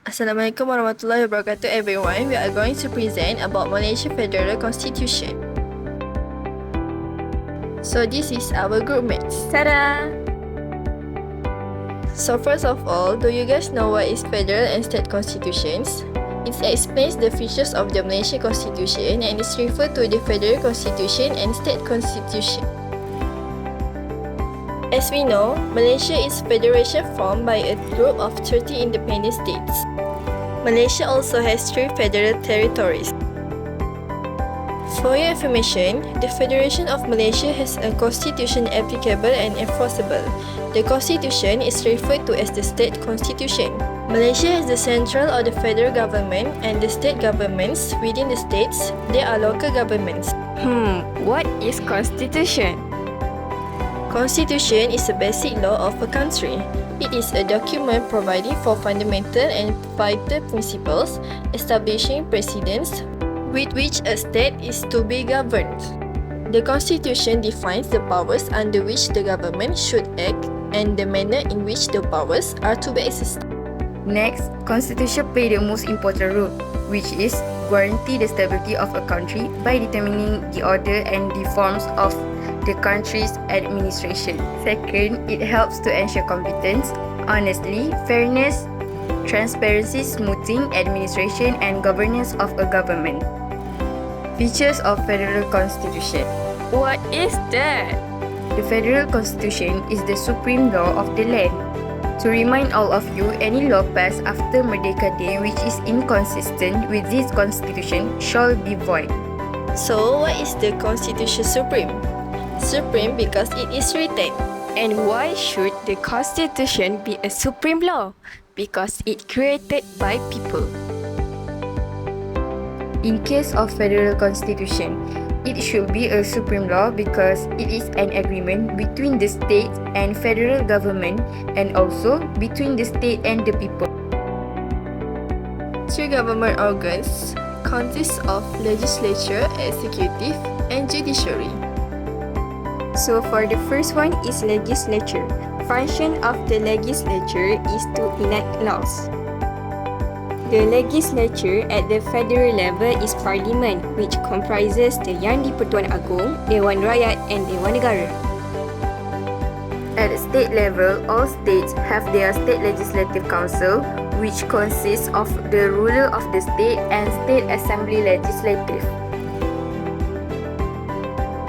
Assalamualaikum warahmatullahi wabarakatuh everyone. We are going to present about Malaysia Federal Constitution. So this is our group mates. Ta-da! So first of all, do you guys know what is federal and state constitutions? It explains the features of the Malaysian Constitution and is referred to the Federal Constitution and State Constitution. As we know, Malaysia is a federation formed by a group of 30 independent states. Malaysia also has 3 federal territories. For your information, the Federation of Malaysia has a constitution applicable and enforceable. The constitution is referred to as the state constitution. Malaysia has the central or the federal government and the state governments. Within the states, there are local governments. What is constitution? Constitution is a basic law of a country. It is a document providing for fundamental and vital principles, establishing precedents with which a state is to be governed. The Constitution defines the powers under which the government should act and the manner in which the powers are to be exercised. Next, constitution play the most important role, which is guarantee the stability of a country by determining the order and the forms of the country's administration. Second, it helps to ensure competence, honesty, fairness, transparency, smoothing administration and governance of a government. Features of Federal Constitution. What is that? The Federal Constitution is the supreme law of the land. To remind all of you, any law passed after Merdeka Day which is inconsistent with this constitution shall be void. So, what is the Constitution Supreme? Supreme because it is written. And why should the Constitution be a supreme law? Because it created by people. In case of Federal Constitution, it should be a supreme law because it is an agreement between the state and federal government and also between the state and the people. 3 government organs consist of legislature, executive, and judiciary. So for the first one is legislature. Function of the legislature is to enact laws. The legislature at the federal level is parliament, which comprises the Yang di-Pertuan Agong, Dewan Rakyat and Dewan Negara. At the state level, all states have their state legislative council, which consists of the ruler of the state and state assembly legislative.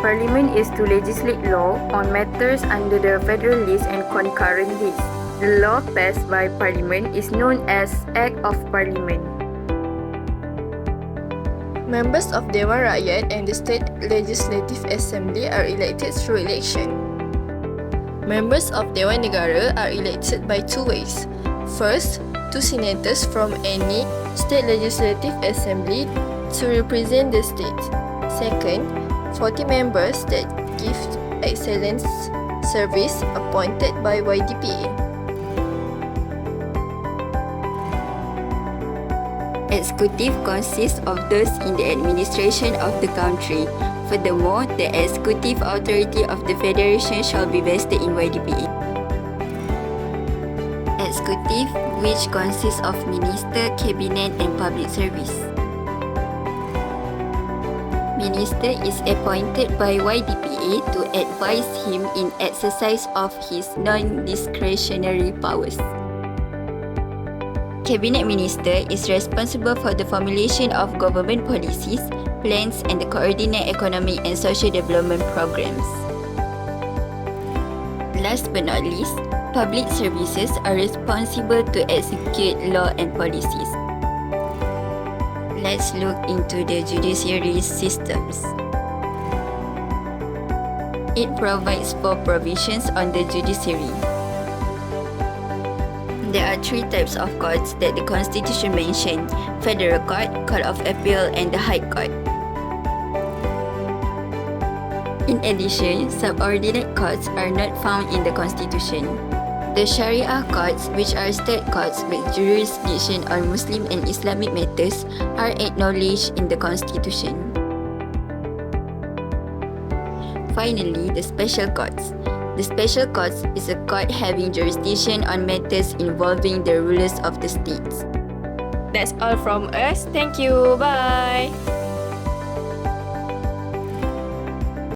Parliament is to legislate law on matters under the federal list and concurrent list. The law passed by Parliament is known as Act of Parliament. Members of Dewan Rakyat and the State Legislative Assembly are elected through election. Members of Dewan Negara are elected by 2 ways. First, 2 senators from any State Legislative Assembly to represent the state. Second, 40 members that give excellence service appointed by YDPA. Executive consists of those in the administration of the country. Furthermore, the executive authority of the federation shall be vested in YDPA. Executive, which consists of minister, cabinet and public service. Minister is appointed by YDPA to advise him in exercise of his non-discretionary powers. Cabinet Minister is responsible for the formulation of government policies, plans and the coordinate economic and social development programs. Last but not least, public services are responsible to execute law and policies. Let's look into the judiciary systems. It provides for provisions on the judiciary. There are 3 types of courts that the Constitution mentioned: Federal Court, Court of Appeal and the High Court. In addition, subordinate courts are not found in the Constitution. The Sharia courts, which are state courts with jurisdiction on Muslim and Islamic matters, are acknowledged in the Constitution. Finally, the special courts. The special courts is a court having jurisdiction on matters involving the rulers of the states. That's all from us. Thank you. Bye.